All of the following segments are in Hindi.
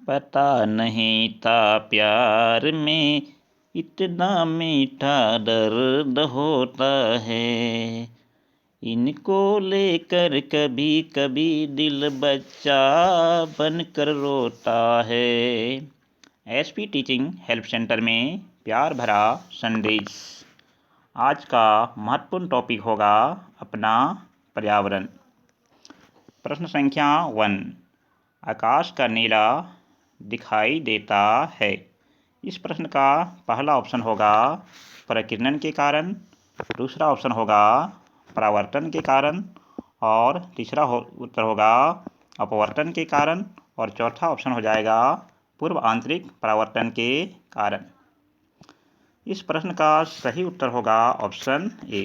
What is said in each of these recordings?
पता नहीं था प्यार में इतना मीठा दर्द होता है। इनको लेकर कभी कभी दिल बच्चा बनकर रोता है। एसपी टीचिंग हेल्प सेंटर में प्यार भरा संदेश। आज का महत्वपूर्ण टॉपिक होगा अपना पर्यावरण। प्रश्न संख्या 1। आकाश का नीला दिखाई देता है। इस प्रश्न का पहला ऑप्शन होगा प्रकीर्णन के कारण, दूसरा ऑप्शन होगा परावर्तन के कारण और तीसरा उत्तर होगा अपवर्तन के कारण और चौथा ऑप्शन हो जाएगा पूर्व आंतरिक परावर्तन के कारण। इस प्रश्न का सही उत्तर होगा ऑप्शन ए।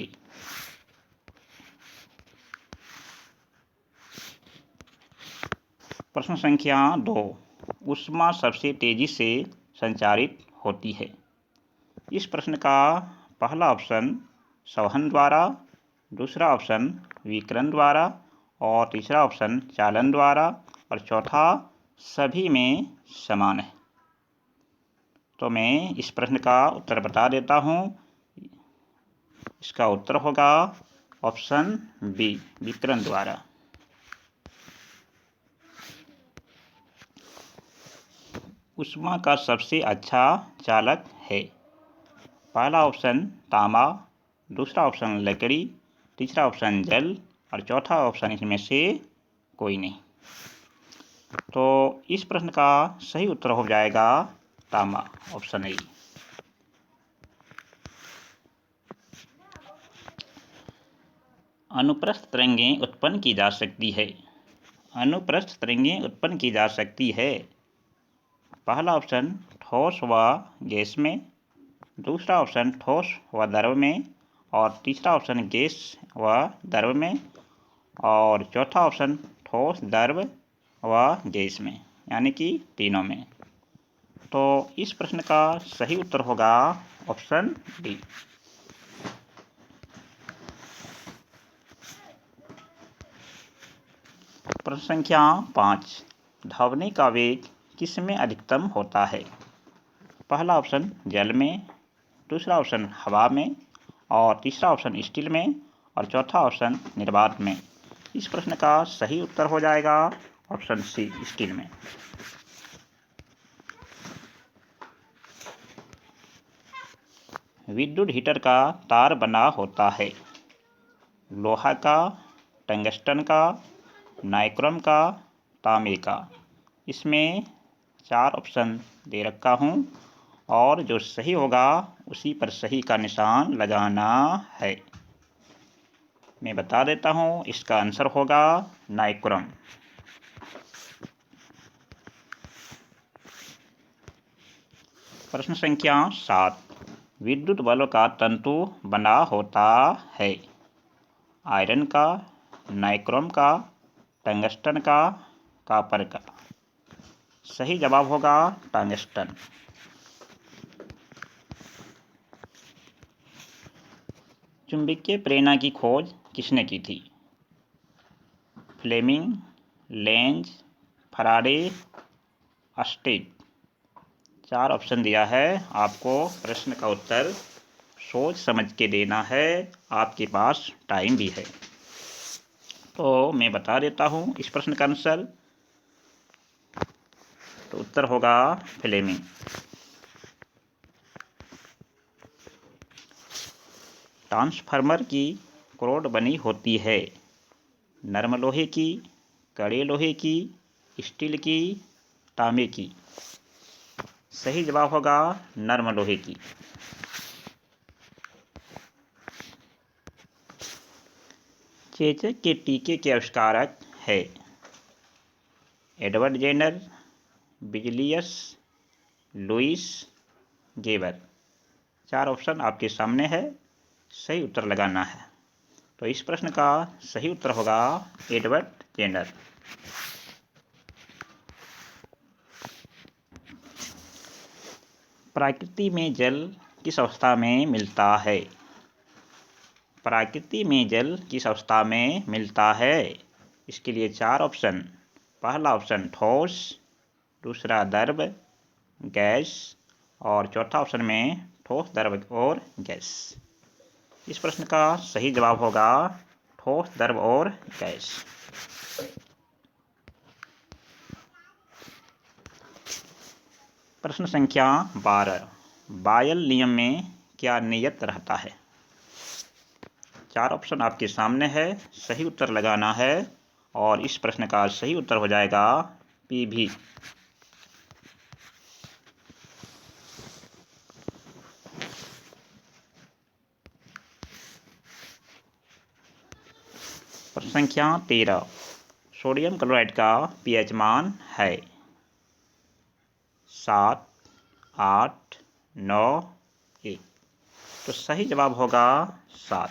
प्रश्न संख्या 2। ऊष्मा सबसे तेजी से संचारित होती है। इस प्रश्न का पहला ऑप्शन संवहन द्वारा, दूसरा ऑप्शन विकिरण द्वारा और तीसरा ऑप्शन चालन द्वारा और चौथा सभी में समान है। तो मैं इस प्रश्न का उत्तर बता देता हूँ। इसका उत्तर होगा ऑप्शन बी, विकिरण द्वारा। ऊष्मा का सबसे अच्छा चालक है। पहला ऑप्शन तांबा, दूसरा ऑप्शन लकड़ी, तीसरा ऑप्शन जल और चौथा ऑप्शन इसमें से कोई नहीं। तो इस प्रश्न का सही उत्तर हो जाएगा तांबा, ऑप्शन ए। अनुप्रस्थ तरंगें उत्पन्न की जा सकती है। अनुप्रस्थ तरंगें उत्पन्न की जा सकती है। पहला ऑप्शन ठोस व गैस में, दूसरा ऑप्शन ठोस व द्रव में और तीसरा ऑप्शन गैस व द्रव में और चौथा ऑप्शन ठोस, द्रव व गैस में, यानी कि तीनों में। तो इस प्रश्न का सही उत्तर होगा ऑप्शन डी। प्रश्न संख्या 5। ध्वनि का वेग किसमें अधिकतम होता है। पहला ऑप्शन जल में, दूसरा ऑप्शन हवा में और तीसरा ऑप्शन स्टील में और चौथा ऑप्शन निर्वात में। इस प्रश्न का सही उत्तर हो जाएगा ऑप्शन सी, स्टील में। विद्युत हीटर का तार बना होता है। लोहा का, टंगस्टन का, नाइक्रोम का, तांबे का। इसमें 4 ऑप्शन दे रखा हूँ और जो सही होगा उसी पर सही का निशान लगाना है। मैं बता देता हूँ, इसका आंसर होगा नाइक्रोम। प्रश्न संख्या 7। विद्युत बल्ब का तंतु बना होता है। आयरन का, नाइक्रोम का, टंगस्टन का, कॉपर का। सही जवाब होगा टंगस्टन। चुंबकीय प्रेरणा की खोज किसने की थी। Fleming, Lenz, Faraday, Oersted. 4 option दिया है। आपको प्रश्न का उत्तर सोच समझ के देना है। आपके पास टाइम भी है। तो मैं बता देता हूँ इस प्रश्न का आंसर। तो उत्तर होगा फ्लेमिंग। ट्रांसफार्मर की करोड बनी होती है। नरम लोहे की, कड़े लोहे की, स्टील की, तांबे की। सही जवाब होगा नरम लोहे की। चेचक के टीके के आविष्कारक है। एडवर्ड जेनर, बिजलियस, लुइस गेबर। 4 ऑप्शन आपके सामने है। सही उत्तर लगाना है। तो इस प्रश्न का सही उत्तर होगा एडवर्ड जेनर। प्रकृति में जल किस अवस्था में मिलता है। प्रकृति में जल किस अवस्था में मिलता है। इसके लिए 4 ऑप्शन। पहला ऑप्शन ठोस, दूसरा द्रव गैस और चौथा ऑप्शन में ठोस द्रव और गैस। इस प्रश्न का सही जवाब होगा ठोस द्रव और गैस। प्रश्न संख्या 12, बायल नियम में क्या नियत रहता है? 4 ऑप्शन आपके सामने है, सही उत्तर लगाना है और इस प्रश्न का सही उत्तर हो जाएगा PV। प्रश्न संख्या 13, सोडियम क्लोराइड का pH मान है 7, 8, 9, 1। तो सही जवाब होगा 7।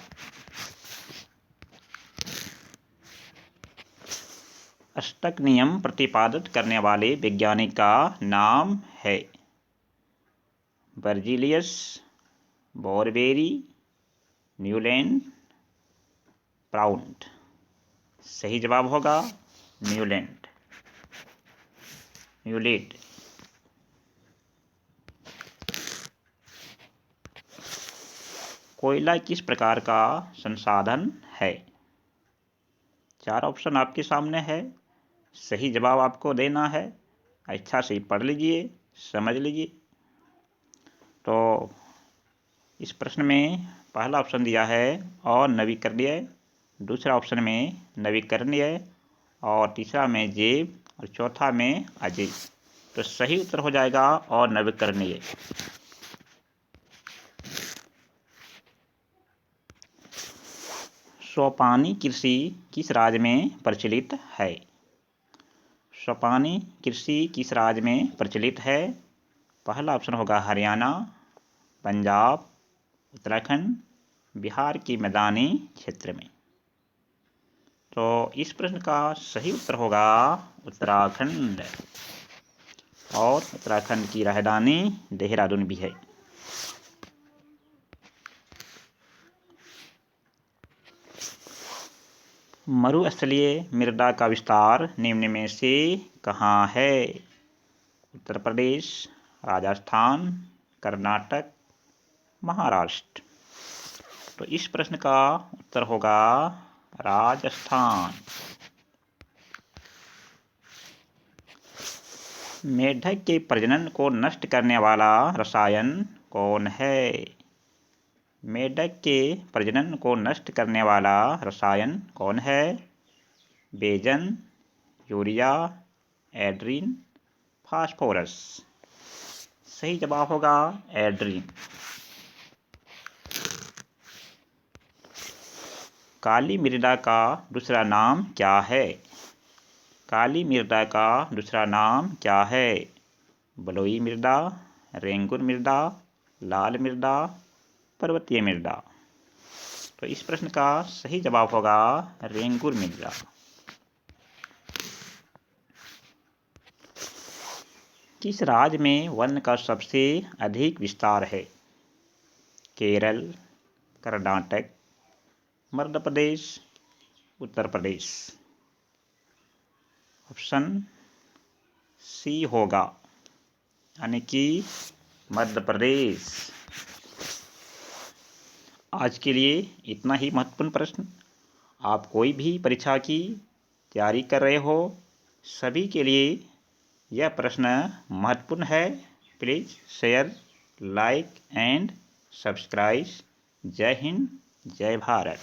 अष्टक नियम प्रतिपादित करने वाले वैज्ञानिक का नाम है बर्जीलियस, बोरबेरी, न्यूलैंड, प्राउंट। सही जवाब होगा न्यूलैंड, न्यूलैंड। कोयला किस प्रकार का संसाधन है? 4 ऑप्शन आपके सामने है, सही जवाब आपको देना है। अच्छा से पढ़ लीजिए, समझ लीजिए। तो इस प्रश्न में पहला ऑप्शन दिया है अनवीकरणीय, दूसरा ऑप्शन में नवीकरणीय और तीसरा में जैव और चौथा में अजैव। तो सही उत्तर हो जाएगा अनवीकरणीय। सोपानी कृषि किस राज्य में प्रचलित है? सोपानी कृषि किस राज्य में प्रचलित है? पहला ऑप्शन होगा हरियाणा, पंजाब, उत्तराखंड, बिहार के मैदानी क्षेत्र में। तो इस प्रश्न का सही उत्तर होगा उत्तराखंड और उत्तराखंड की राजधानी देहरादून भी है। मरुस्थलीय मृदा का विस्तार निम्न में से कहाँ है? उत्तर प्रदेश, राजस्थान, कर्नाटक, महाराष्ट्र। तो इस प्रश्न का उत्तर होगा राजस्थान। मेढक के प्रजनन को नष्ट करने वाला रसायन कौन है? मेढक के प्रजनन को नष्ट करने वाला रसायन कौन है? Basin, urea, एड्रीन, phosphorus. सही जवाब होगा एड्रीन। काली मृदा का दूसरा नाम क्या है? काली मृदा का दूसरा नाम क्या है? बलुई मृदा, रेंगुर मृदा, लाल मृदा, पर्वतीय मृदा। तो इस प्रश्न का सही जवाब होगा रेंगुर मृदा। किस राज्य में वन का सबसे अधिक विस्तार है? केरल, कर्नाटक, मध्य प्रदेश, उत्तर प्रदेश। ऑप्शन सी होगा, यानी कि मध्य प्रदेश। आज के लिए इतना ही महत्वपूर्ण प्रश्न। आप कोई भी परीक्षा की तैयारी कर रहे हो, सभी के लिए यह प्रश्न महत्वपूर्ण है। Please share, like and subscribe. जय हिंद, जय भारत।